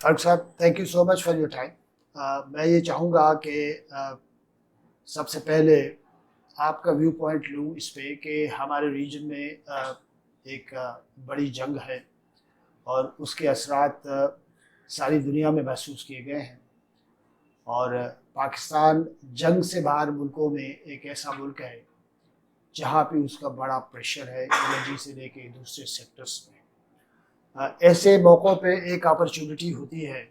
فاروق صاحب thank you so much for your time. میں یہ چاہوں گا کہ سب سے پہلے آپ کا ویو پوائنٹ لوں اس پہ کہ ہمارے ریجن میں ایک بڑی جنگ ہے اور اس کے اثرات ساری دنیا میں محسوس کیے گئے ہیں. اور پاکستان جنگ سے باہر ملکوں میں ایک ایسا ملک ہے جہاں پہ اس کا بڑا پریشر ہے انرجی سے لے کے دوسرے سیکٹرس میں. ایسے موقعوں پہ ایک اپرچونٹی ہوتی ہے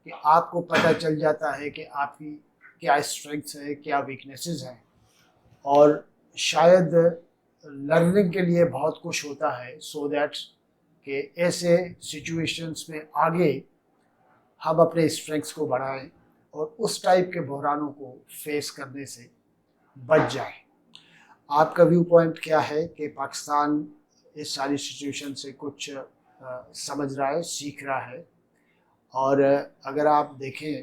کہ آپ کو پتہ چل جاتا ہے کہ آپ کی کیا اسٹرینگس ہیں کیا ویکنیسز ہیں، اور شاید لرننگ کے لیے بہت کچھ ہوتا ہے سو دیٹ کہ ایسے سچویشنس میں آگے ہم اپنے اسٹرینگس کو بڑھائیں اور اس ٹائپ کے بحرانوں کو فیس کرنے سے بچ جائیں. آپ کا ویو پوائنٹ کیا ہے کہ پاکستان اس ساری سچویشن سے کچھ سمجھ رہا ہے، سیکھ رہا ہے، اور اگر آپ دیکھیں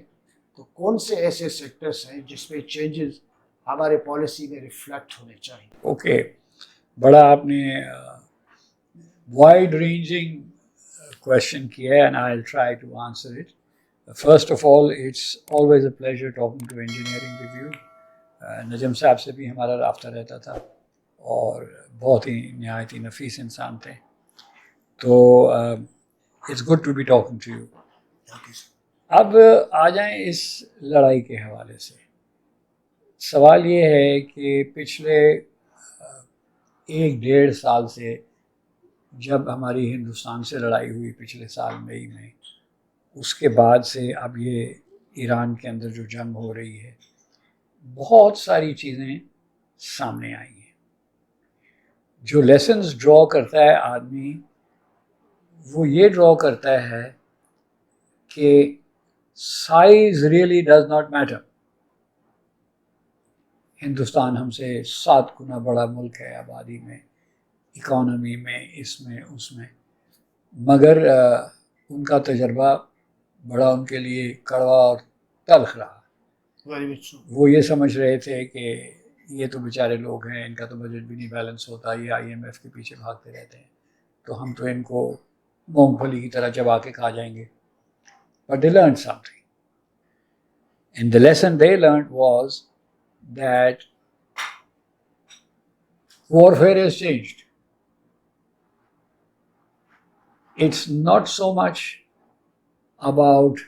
تو کون سے ایسے سیکٹرس ہیں جس میں چینجز ہمارے پالیسی میں ریفلیکٹ ہونے چاہیے؟ اوکے، بڑا آپ نے وائڈ رینجنگ کوشچن کیا ہے and I will try to answer it. First of all it's always a pleasure talking to engineering review. Najam Sahab سے بھی ہمارا رابطہ رہتا تھا اور بہت ہی نہایت ہی نفیس انسان تھے. تو it's good to be talking to you. اب آ جائیں اس لڑائی کے حوالے سے. سوال یہ ہے کہ پچھلے 1-1.5 سال سے جب ہماری ہندوستان سے لڑائی ہوئی پچھلے سال مئی میں، اس کے بعد سے اب یہ ایران کے اندر جو جنگ ہو رہی ہے، بہت ساری چیزیں سامنے آئی ہیں. جو لیسنز ڈرا کرتا ہے آدمی، وہ یہ ڈرا کرتا ہے کہ size really does not matter. Hindustan ہم سے 7 گنا بڑا ملک ہے آبادی میں، اکانومی میں، اس میں اس میں، مگر ان کا تجربہ بڑا ان کے لیے کڑوا اور تلخ رہا. وہ یہ سمجھ رہے تھے کہ یہ تو بیچارے لوگ ہیں، ان کا تو بجٹ بھی نہیں بیلنس ہوتا، یہ IMF کے پیچھے بھاگتے رہتے ہیں، تو ہم تو ان کو مونگ پھلی کی طرح چبا کے کھا جائیں گے. But they learned something. And the lesson they learned was that warfare has changed. It's not so much about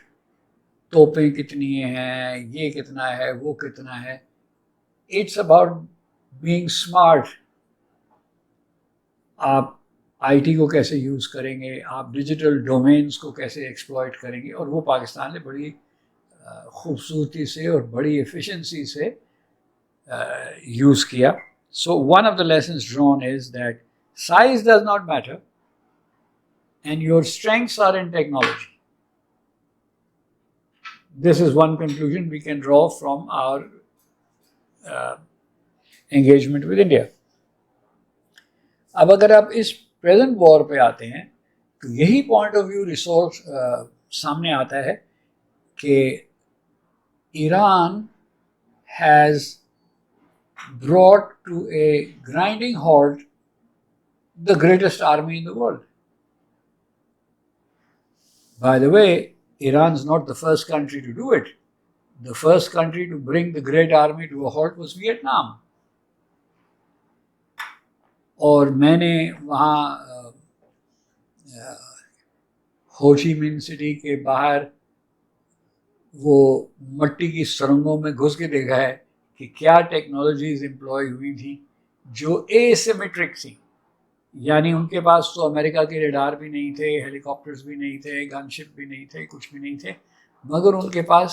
توپیں کتنی ہیں، یہ کتنا ہے، وہ کتنا ہے. It's about being smart. آپ IT کو کیسے یوز کریں گے، آپ ڈیجیٹل ڈومینس کو کیسے ایکسپلائٹ کریں گے، اور وہ پاکستان نے بڑی خوبصورتی سے اور بڑی ایفیشنسی سے یوز کیا. So one of the lessons drawn is that size does not matter and your strengths are in technology. This is one conclusion we can draw from our engagement with India. اب اگر آپ اس present وار پہ آتے ہیں تو یہی point of view resource سامنے آتا ہے کہ Iran has brought to a grinding halt the greatest army in the world. By the way, Iran's not the first country to do it. The first country to bring the great army to a halt was Vietnam. اور میں نے وہاں ہو چی مین city کے باہر وہ مٹی کی سرنگوں میں گھس کے دیکھا ہے کہ کیا ٹیکنالوجیز امپلائی ہوئی تھیں جو اے سیمیٹرک تھیں. یعنی ان کے پاس تو امریکہ کے ریڈار بھی نہیں تھے، ہیلی کاپٹرز بھی نہیں تھے، گن شپ بھی نہیں تھے، کچھ بھی نہیں تھے، مگر ان کے پاس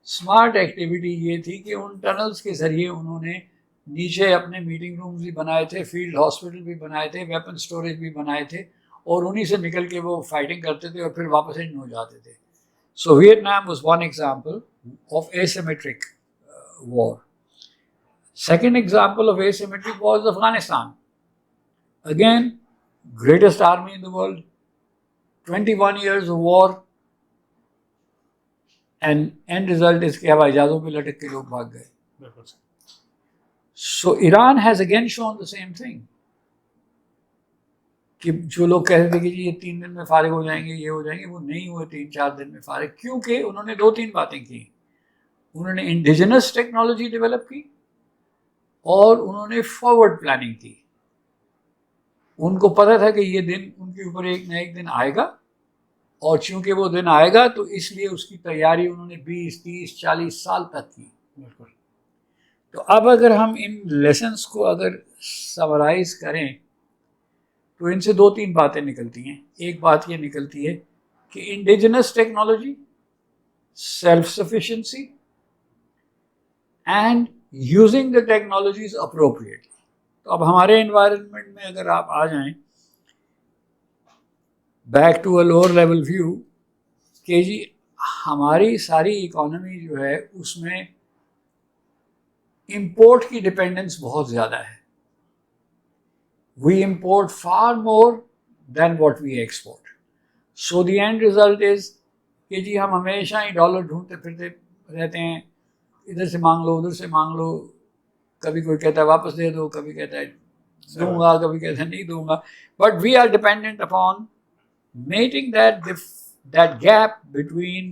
اسمارٹ ایکٹیویٹی یہ تھی کہ ان ٹنلز کے ذریعے انہوں نے نیچے اپنے میٹنگ رومز بھی بنائے تھے، فیلڈ ہاسپٹل بھی بنائے تھے، ویپن سٹوریج بھی بنائے تھے، اور انہی سے نکل کے وہ فائٹنگ کرتے تھے اور پھر واپس ان ہو جاتے تھے. So Vietnam was one example of asymmetric war. Second example of asymmetric was Afghanistan. Again, greatest army in the world, 21 years of war, and end result is کہ ہوائی جہازوں پہ لٹک کے لوگ بھاگ گئے. So Iran has again shown the same thing کہ جو لوگ کہہ رہے تھے کہ جی یہ 3 دن میں فارغ ہو جائیں گے، یہ ہو جائیں گے، وہ نہیں ہوئے 3-4 دن میں فارغ، کیونکہ انہوں نے 2-3 باتیں کی. انہوں نے انڈیجنس ٹیکنالوجی ڈیولپ کی اور انہوں نے فارورڈ پلاننگ کی. ان کو پتہ تھا کہ یہ دن ان کے اوپر ایک نہ ایک دن آئے گا، اور چونکہ وہ دن آئے گا تو اس لیے اس کی تیاری انہوں نے 20-30-40 سال تک کی. بالکل. تو اب اگر ہم ان لیسنس کو اگر سمرائز کریں تو ان سے 2-3 باتیں نکلتی ہیں. ایک بات یہ نکلتی ہے کہ indigenous technology, self sufficiency and using the technologies appropriately. تو اب ہمارے انوائرمنٹ میں اگر آپ آ جائیں back to a lower level view کہ جی ہماری ساری اکانومی جو ہے اس میں امپورٹ کی ڈپینڈنس بہت زیادہ ہے. We import far more than what we export. So the end result is کہ جی ہم ہمیشہ ہی ڈالر ڈھونڈتے پھرتے رہتے ہیں، ادھر سے مانگ لو ادھر سے مانگ لو، کبھی کوئی کہتا ہے واپس دے دو، کبھی کہتا ہے دوں گا، کبھی کہتا ہے نہیں دوں گا. But we are dependent upon meeting that gap between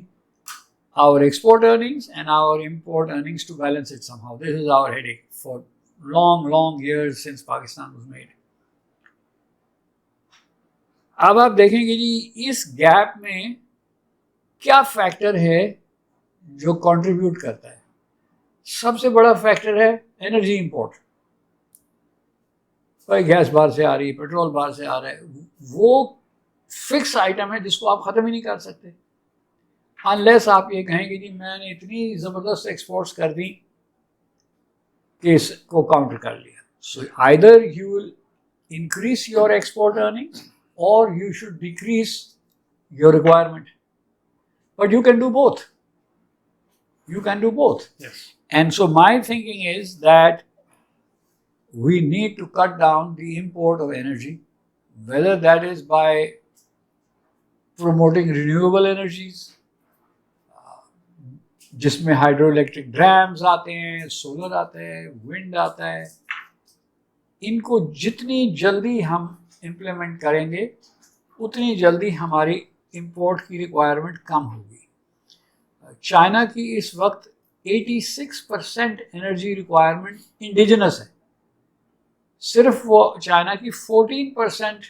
our export earnings and our import earnings to balance it somehow. This is our headache for long years since Pakistan was made. اب آپ دیکھیں گے جی اس gap میں کیا factor ہے جو contribute کرتا ہے. سب سے بڑا فیکٹر ہے انرجی امپورٹ. کوئی گیس باہر سے آ رہی ہے، پیٹرول باہر سے آ رہا ہے، وہ فکس آئٹم ہے جس کو آپ ختم ہی نہیں کر سکتے انلیس آپ یہ کہیں گے جی میں نے اتنی زبردست ایکسپورٹس کر دی کہ اس کو کاؤنٹر کر لیا. So either you will increase your export earnings or you should decrease your requirement. But you can do both. You can do both. Yes. And so my thinking is that we need to cut down the import of energy, whether that is by promoting renewable energies, جس میں hydro electric dams آتے ہیں، solar آتا ہے، ونڈ آتا ہے. ان کو جتنی جلدی ہم امپلیمنٹ کریں گے اتنی جلدی ہماری امپورٹ کی ریکوائرمنٹ کم ہوگی. چائنا کی اس وقت 86% انرجی ریکوائرمنٹ انڈیجنس ہے. صرف وہ چائنا کی 14%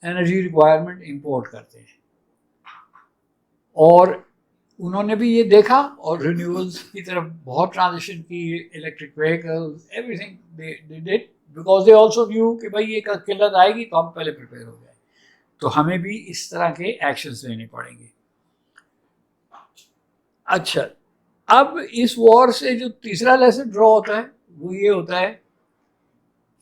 انرجی ریکوائرمنٹ امپورٹ کرتے ہیں. اور انہوں نے بھی یہ دیکھا اور رینیولز کی طرف بہت ٹرانزیشن کی، electric vehicle everything they did because they also knew کہ بھائی یہ قلت آئے گی تو ہم پہلے پریپیئر ہو جائیں. تو ہمیں بھی اس طرح کے ایکشنز لینے پڑیں گے. اچھا، اب اس وار سے جو تیسرا لیسن ڈرا ہوتا ہے وہ یہ ہوتا ہے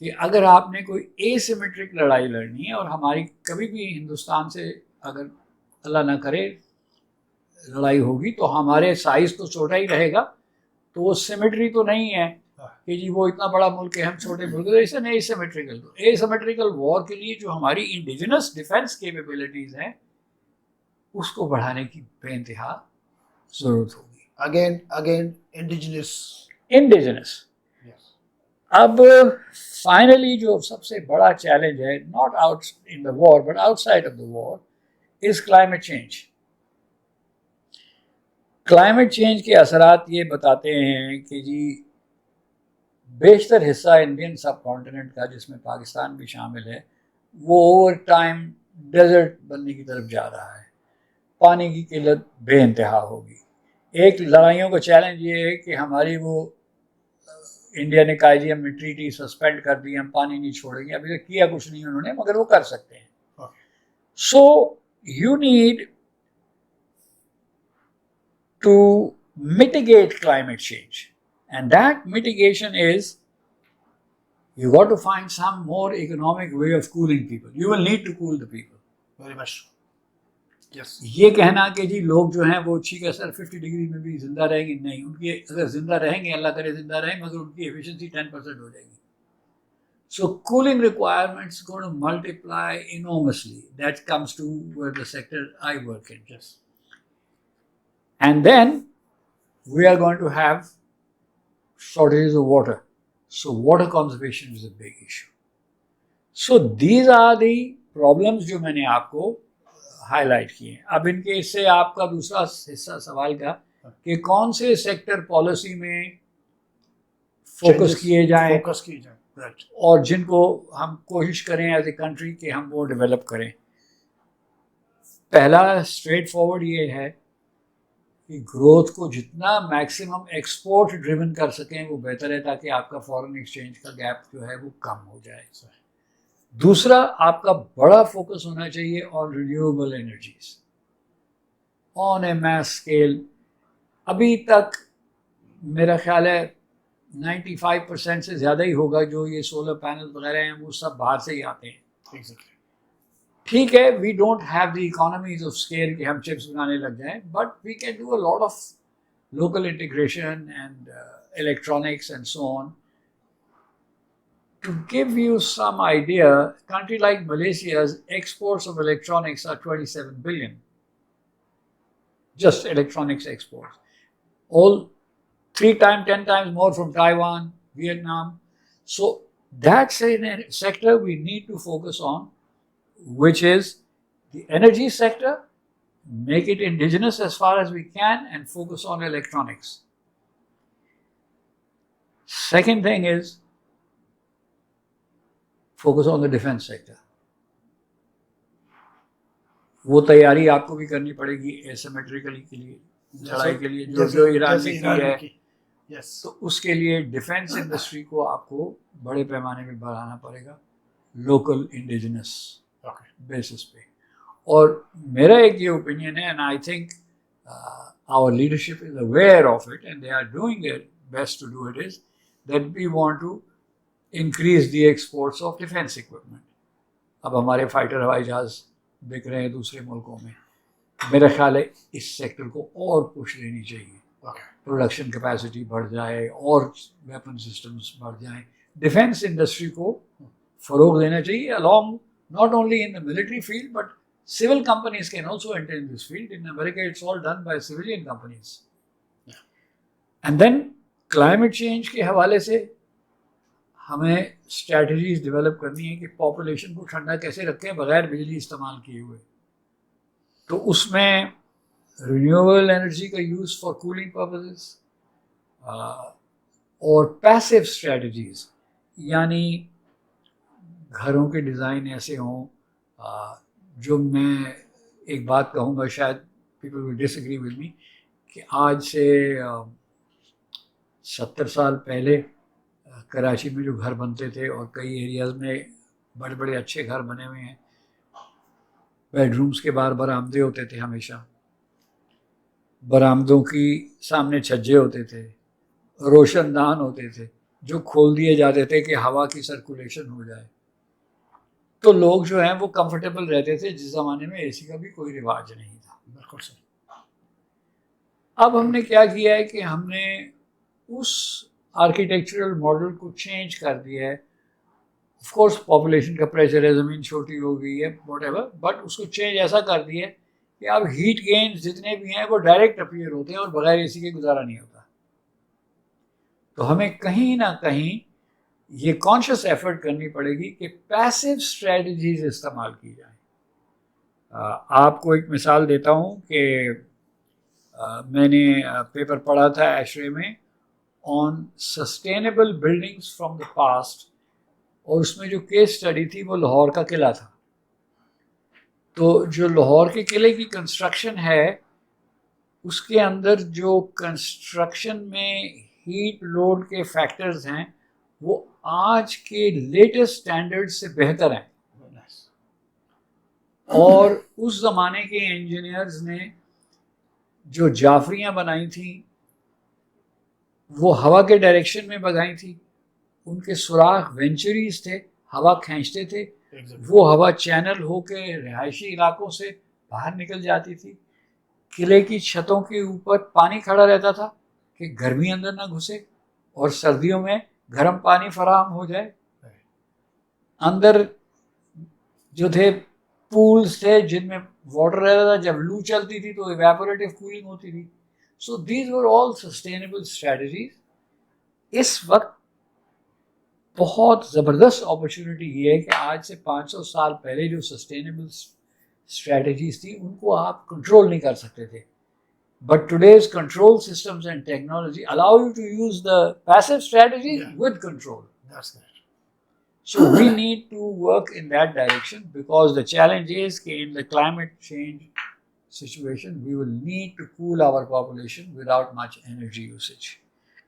کہ اگر آپ نے کوئی اے سیمیٹرک لڑائی لڑنی ہے، اور ہماری کبھی بھی ہندوستان سے اگر اللہ نہ کرے لڑائی ہوگی تو ہمارے سائز تو چھوٹا ہی رہے گا، تو وہ سیمیٹری تو نہیں ہے کہ جی وہ اتنا بڑا ملک ہے ہم چھوٹے ملک ہیں. ایسا نہیں. اے سیمیٹریکل وار کے لیے جو ہماری انڈیجنس ڈیفینس کیپیبلٹیز ہیں اس کو بڑھانے کی بے انتہا ضرورت ہوگی. Again indigenous. اب فائنلی جو سب سے بڑا چیلنج ہے not out in the war but outside of the war is climate change. Climate change کے اثرات یہ بتاتے ہیں کہ جی بیشتر حصہ انڈین سب کانٹیننٹ کا جس میں پاکستان بھی شامل ہے وہ اوور ٹائم ڈیزرٹ بننے کی طرف جا رہا ہے. پانی کی قلت بے انتہا ہوگی. ایک لڑائیوں کا چیلنج یہ ہے کہ ہماری وہ انڈیا نے کہا جی ہم نے ٹریٹی سسپینڈ کر دی، ہم پانی نہیں چھوڑیں گے. ابھی تک کیا کچھ نہیں انہوں نے، مگر وہ کر سکتے ہیں. So you need to mitigate climate change, and that mitigation is you got to find some more economic way of cooling people. You will need to cool the people. Very much. Yes. یہ کہنا کہ جی لوگ جو ہیں وہ ٹھیک ہے سر 50 degree میں بھی زندہ رہیں گے، نہیں. ان کی اگر زندہ رہیں گے، اللہ کرے زندہ رہیں، مگر ان کی ایفیشنسی 10% ہو جائے گی. So cooling requirements are going to multiply enormously. That comes to where the sector I work in. Yes. And then we are going to have shortages of water. So water conservation is a big issue. So these are the problems جو میں نے آپ کو high light کیے ہیں. اب ان کے اس سے آپ کا دوسرا حصہ سوال کا کہ کون سے سیکٹر پالیسی میں فوکس کیے جائیں اور جن کو ہم کوشش کریں ایز اے کنٹری کہ ہم وہ ڈیولپ کریں. پہلا اسٹریٹ فارورڈ یہ ہے کہ گروتھ کو جتنا میکسیمم ایکسپورٹ ڈریون کر سکیں وہ بہتر ہے تاکہ آپ کا فارن ایکسچینج کا گیپ جو ہے وہ کم ہو جائے. دوسرا آپ کا بڑا فوکس ہونا چاہیے آن رینیویبل انرجیز آن اے میس اسکیل. ابھی تک میرا خیال ہے 95% سے زیادہ ہی ہوگا جو یہ سولر پینل وغیرہ ہیں وہ سب باہر سے ہی آتے ہیں. ٹھیک ہے, we don't have the economies of scale کہ ہم چپس بنانے لگ جائیں, but we can do a lot of local integration and electronics and so on. To give you some idea, a country like Malaysia's exports of electronics are 27 billion. Just electronics exports. All 3 times, 10 times more from Taiwan, Vietnam. So that's a sector we need to focus on, which is the energy sector, make it indigenous as far as we can and focus on electronics. Second thing is, focus on the defence sector. وہ تیاری آپ کو بھی کرنی پڑے گی ایسیمیٹریکلی کے لیے, لڑائی کے لیے جو ایران نے کی ہے, تو اس کے لیے ڈیفینس انڈسٹری کو آپ کو بڑے پیمانے میں بڑھانا پڑے گا لوکل انڈیجنس بیسس پہ. اور میرا ایک یہ اوپینین ہے, and I think our leadership is aware of it and they are doing it best to do it, is that we want to increase the exports of defence equipment. اب ہمارے fighter ہوائی جہاز بک رہے ہیں دوسرے ملکوں میں, میرا خیال ہے اس سیکٹر کو اور پش لینی چاہیے, پروڈکشن کیپیسٹی بڑھ جائے اور ویپن سسٹمز بڑھ جائیں. ڈیفینس انڈسٹری کو فروغ دینا چاہیے along not only in the military field but civil companies can also enter in this field. In America it's all done by civilian companies. And then climate change کے حوالے سے ہمیں اسٹریٹجیز ڈیولپ کرنی ہے کہ پاپولیشن کو ٹھنڈا کیسے رکھیں بغیر بجلی استعمال کیے ہوئے. تو اس میں رینیویبل انرجی کا یوز فار کولنگ پرپزز اور پیسو اسٹریٹجیز, یعنی گھروں کے ڈیزائن ایسے ہوں جو, میں ایک بات کہوں گا شاید people will disagree with me, کہ آج سے 70 سال پہلے کراچی میں جو گھر بنتے تھے اور کئی ایریاز میں بڑے بڑے اچھے گھر بنے ہوئے ہیں, بیڈ رومس کے باہر برآمدے ہوتے تھے, ہمیشہ برآمدوں کی سامنے چھجے ہوتے تھے, روشن دان ہوتے تھے جو کھول دیے جاتے تھے کہ ہوا کی سرکولیشن ہو جائے. تو لوگ جو ہیں وہ کمفرٹیبل رہتے تھے, جس زمانے میں اے سی کا بھی کوئی رواج نہیں تھا. بالکل صحیح. اب ہم نے کیا کیا ہے کہ ہم نے اس آرکیٹیکچرل ماڈل کو چینج کر دیا ہے. آف کورس پاپولیشن کا پریشر ہے, زمین چھوٹی ہو گئی ہے واٹ ایور, بٹ اس کو چینج ایسا کر دیا ہے کہ اب ہیٹ گینز جتنے بھی ہیں وہ ڈائریکٹ اپیئر ہوتے ہیں اور بغیر اے سی کے گزارا نہیں ہوتا. تو ہمیں کہیں نہ کہیں یہ کانشیس ایفرٹ کرنی پڑے گی کہ پیسو اسٹریٹجیز استعمال کی جائیں. آپ کو ایک مثال دیتا ہوں کہ میں نے پیپر پڑھا تھا ایشرے میں on sustainable buildings from the past, اور اس میں جو کیس اسٹڈی تھی وہ لاہور کا قلعہ تھا. تو جو لاہور کے قلعے کی کنسٹرکشن ہے اس کے اندر جو کنسٹرکشن میں ہیٹ لوڈ کے فیکٹرز ہیں وہ آج کے لیٹسٹ اسٹینڈرڈ سے بہتر ہیں. اور اس زمانے کے انجینئرز نے جو جعفریاں بنائی تھیں وہ ہوا کے ڈائریکشن میں بگائی تھیں, ان کے سوراخ وینچریز تھے, ہوا کھینچتے تھے, وہ ہوا چینل ہو کے رہائشی علاقوں سے باہر نکل جاتی تھی. قلعے کی چھتوں کے اوپر پانی کھڑا رہتا تھا کہ گرمی اندر نہ گھسے اور سردیوں میں گرم پانی فراہم ہو جائے. اندر جو تھے پولز تھے جن میں واٹر رہتا تھا, جب لو چلتی تھی تو ایویپوریٹو کولنگ ہوتی تھی. So these were all sustainable strategies. اس وقت بہت زبردست اپرچونٹی یہ ہے کہ آج سے 500 سال پہلے جو سسٹینیبل اسٹریٹجیز تھی ان کو آپ کنٹرول نہیں کر سکتے تھے. But today's control systems and technology allow you to use the passive strategy with control. That's correct. So we need to work in that direction, because the challenge is that in the climate change situation, we will need to cool our population without much energy usage.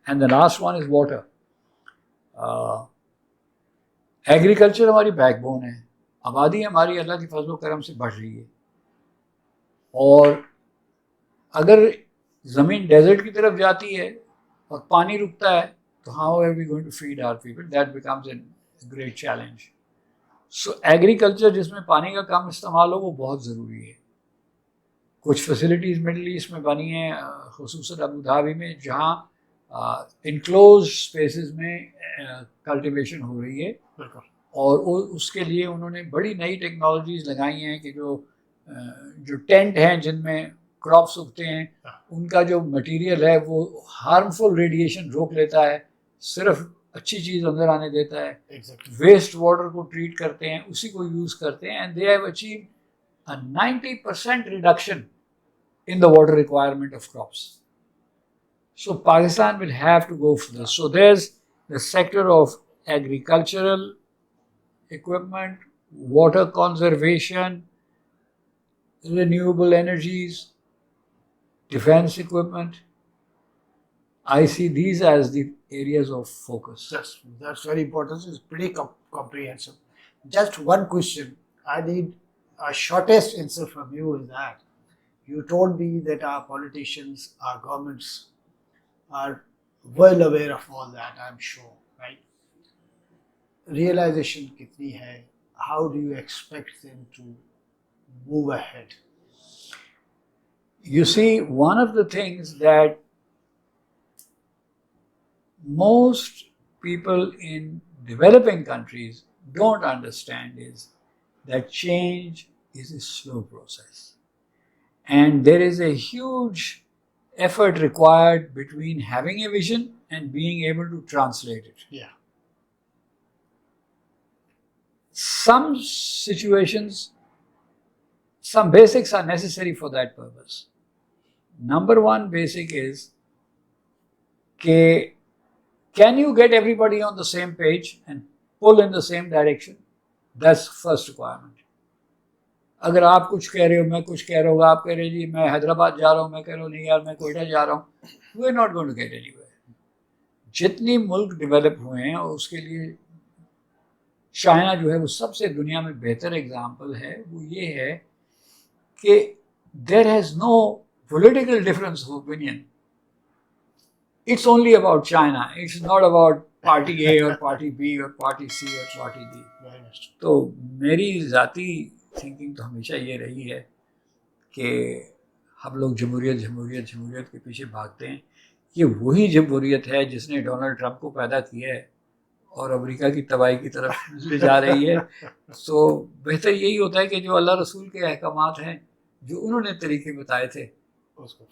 And the last one is water. Agriculture ہماری back bone ہے. آبادی ہماری اللہ کی فضل و کرم سے بڑھ رہی ہے, اور اگر زمین ڈیزرٹ کی طرف جاتی ہے اور پانی رکتا ہے تو how are we going to feed our people? That becomes a great challenge. So agriculture جس میں پانی کا کم استعمال ہو وہ بہت ضروری ہے. کچھ فیسلٹیز مڈل ایسٹ میں بنی ہیں, خصوصاً ابو دھابی میں, جہاں انکلوز اسپیسز میں کلٹیویشن ہو رہی ہے, اور اس کے لیے انہوں نے بڑی نئی ٹیکنالوجیز لگائی ہیں کہ جو ٹینٹ ہیں جن میں کراپس اگتے ہیں, ان کا جو مٹیریل ہے وہ ہارمفل ریڈیشن روک لیتا ہے, صرف اچھی چیز اندر آنے دیتا ہے. ویسٹ واٹر کو ٹریٹ کرتے ہیں, اسی کو یوز کرتے ہیں, and they have achieved 90% reduction in the water requirement of crops. So Pakistan will have to go for this. So there's the sector of agricultural equipment, water conservation, renewable energies, defense equipment. I see these as the areas of focus. That's very important. It's pretty comprehensive. Just one question. I need a shortest answer from you is that you told me that our politicians, our governments are well aware of all that, I'm sure, right? Realization kitni hai? How do you expect them to move ahead? You see, one of the things that most people in developing countries don't understand is that change is a slow process. And there is a huge effort required between having a vision and being able to translate it. Yeah. Some situations, some basics are necessary for that purpose. Number one basic is, can you get everybody on the same page and pull in the same direction? That's first requirement. اگر آپ کچھ کہہ رہے ہو, میں کچھ کہہ رہا ہوں, آپ کہہ رہے جی میں حیدرآباد جا رہا ہوں, میں کہہ رہا ہوں نہیں یار میں کوئٹہ جا رہا ہوں, we are not going to get anywhere. جتنی ملک ڈیولپ ہوئے ہیں, اور اس کے لیے چائنا جو ہے وہ سب سے دنیا میں بہتر ایگزامپل ہے, وہ یہ ہے کہ there has no political difference of opinion. It's only about China, it's not about party A or party B or party C or party D. تو میری ذاتی تھنکنگ تو ہمیشہ یہ رہی ہے کہ ہم لوگ جمہوریت کے پیچھے بھاگتے ہیں. یہ وہی جمہوریت ہے جس نے ڈونلڈ ٹرمپ کو پیدا کیا ہے اور امریکہ کی تباہی کی طرف لے جا رہی ہے. تو بہتر یہی ہوتا ہے کہ جو اللہ رسول کے احکامات ہیں, جو انہوں نے طریقے بتائے تھے, اس کو